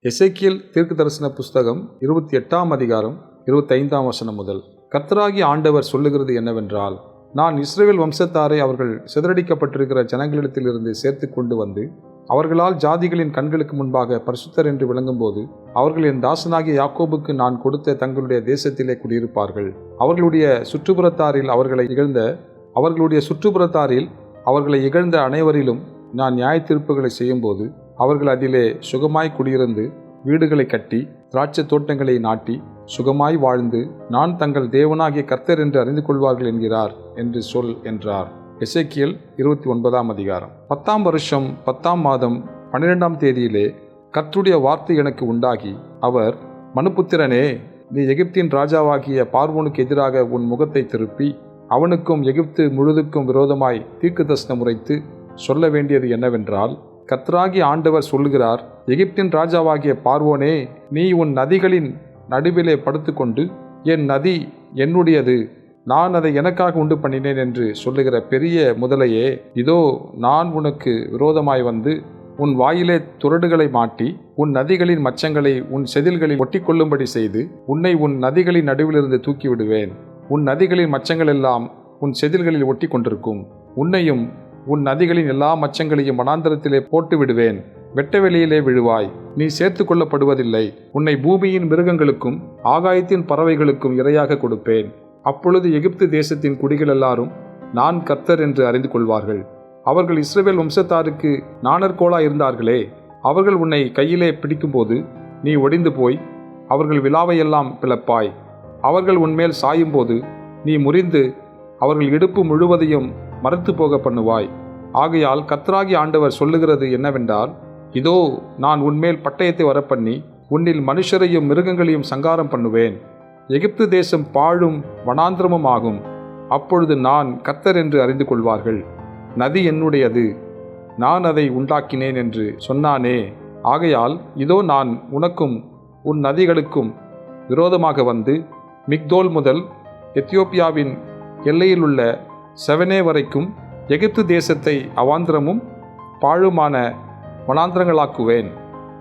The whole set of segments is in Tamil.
எசேக்கியேல் தீர்க்கதரிசன புஸ்தகம் 28ஆம் அதிகாரம் 25ஆம் வசனம் முதல். கர்த்தராகிய ஆண்டவர் சொல்லுகிறது என்னவென்றால், நான் இஸ்ரவேல் வம்சத்தாரை அவர்கள் சிதறடிக்கப்பட்டிருக்கிற ஜனங்களிடத்திலிருந்து சேர்த்து கொண்டு வந்து அவர்களால் ஜாதிகளின் கண்களுக்கு முன்பாக பரிசுத்தர் என்று விளங்கும்போது அவர்கள் என் தாசனாகிய யாக்கோபுக்கு நான் கொடுத்த தங்களுடைய தேசத்திலே குடியிருப்பார்கள். அவர்களுடைய சுற்றுப்புறத்தாரில் அவர்களை இகழ்ந்த அனைவரிலும் நான் நியாய தீர்ப்புகளை செய்யும்போது அவர்கள் அதிலே சுகமாய் குடியிருந்து வீடுகளை கட்டி திராட்சை தோட்டங்களை நாட்டி சுகமாய் வாழ்ந்து நான் தங்கள் தேவனாகிய கர்த்தர் என்று அறிந்து கொள்வார்கள் என்கிறார் என்று சொல் என்றார். எசேக்கியேல் 29ஆம் அதிகாரம். 10ஆம் வருஷம் 10ஆம் மாதம் 12ஆம் தேதியிலே கர்த்தருடைய வார்த்தை எனக்கு உண்டாகி, அவர், மனுபுத்திரனே, நீ எகிப்தின் ராஜாவாகிய பார்வோனுக்கு எதிராக உன் முகத்தை திருப்பி அவனுக்கும் எகிப்து முழுதுக்கும் விரோதமாய் தீர்க்கதரிசனம் உரைத்து சொல்ல வேண்டியது என்னவென்றால், கர்த்தராகிய ஆண்டவர் சொல்லுகிறார், எகிப்தின் ராஜாவாகிய பார்வோனே, நீ உன் நதிகளின் நடுவிலே படுத்துக்கொண்டு என் நதி என்னுடையது, நான் அதை எனக்காக உண்டு பண்ணினேன் என்று சொல்லுகிற பெரிய முதலையே, இதோ நான் உனக்கு விரோதமாய் வந்து உன் வாயிலே துறடுகளை மாட்டி உன் நதிகளின் மச்சங்களை உன் செதில்களில் ஒட்டிக்கொள்ளும்படி செய்து உன்னை உன் நதிகளின் நடுவிலிருந்து தூக்கிவிடுவேன். உன் நதிகளின் மச்சங்கள் எல்லாம் உன் செதில்களில் ஒட்டி கொண்டிருக்கும். உன்னையும் உன் நதிகளின் எல்லா மச்சங்களையும் வனாந்தரத்திலே போட்டு விடுவேன். வெட்டவெளியிலே விழுவாய், நீ சேர்த்து கொள்ளப்படுவதில்லை. உன்னை பூமியின் மிருகங்களுக்கும் ஆகாயத்தின் பறவைகளுக்கும் இரையாக கொடுப்பேன். அப்பொழுது எகிப்து தேசத்தின் குடிகள் எல்லாரும் நான் கர்த்தர் என்று அறிந்து கொள்வார்கள். அவர்கள் இஸ்ரவேல் வம்சத்தாருக்கு நாணற்கோலா இருந்தார்களே, அவர்கள் உன்னை கையிலே பிடிக்கும்போது நீ ஒடிந்து போய் அவர்கள் விலாவையெல்லாம் பிளப்பாய். அவர்கள் உன்மேல் சாயும்போது நீ முறிந்து அவர்கள் இடுப்பு முழுவதையும் மறுத்து போக பண்ணுவாய். ஆகையால் கர்த்தராகிய ஆண்டவர் சொல்லுகிறது என்னவென்றால், இதோ நான் உன்மேல் பட்டயத்தை வரப்பண்ணி உன்னில் மனுஷரையும் மிருகங்களையும் சங்காரம் பண்ணுவேன். எகிப்து தேசம் பாழும் வனாந்திரமும் ஆகும். அப்பொழுது நான் கர்த்தர் என்று அறிந்து கொள்வார்கள். நதி என்னுடையது, நான் அதை உண்டாக்கினேன் என்று சொன்னானே. ஆகையால் இதோ நான் உனக்கும் உன் நதிகளுக்கும் விரோதமாக வந்து மிக்தோல் முதல் எத்தியோப்பியாவின் எல்லையில் உள்ள செவனே வரைக்கும் எகிப்து தேசத்தை அவாந்திரமும் பாழுமான வனாந்திரங்களாக்குவேன்.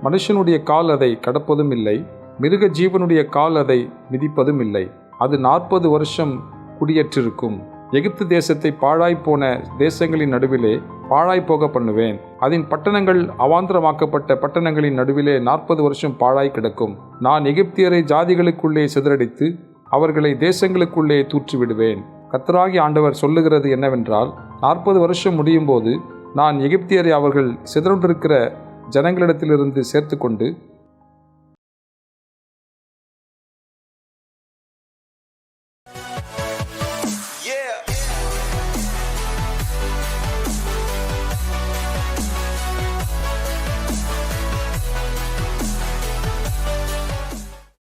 மனுஷனுடைய கால் அதை கடப்பதும் இல்லை, மிருக ஜீவனுடைய கால் அதை மிதிப்பதும் இல்லை. அது 40 வருஷம் குடியேற்றிருக்கும். எகிப்து தேசத்தை பாழாய்ப்போன தேசங்களின் நடுவிலே பாழாய்ப்போக பண்ணுவேன். அதன் பட்டணங்கள் அவாந்திரமாக்கப்பட்ட பட்டணங்களின் நடுவிலே 40 வருஷம் பாழாய் கிடக்கும். நான் எகிப்தியரை ஜாதிகளுக்குள்ளே சிதறடித்து அவர்களை தேசங்களுக்குள்ளே தூற்றிவிடுவேன். கர்த்தராகிய ஆண்டவர் சொல்லுகிறது என்னவென்றால், 40 வருஷம் முடியும் போது நான் எகிப்தியரை அவர்கள் சிதறண்டிருக்கிற ஜனங்களிடத்திலிருந்து சேர்த்து கொண்டு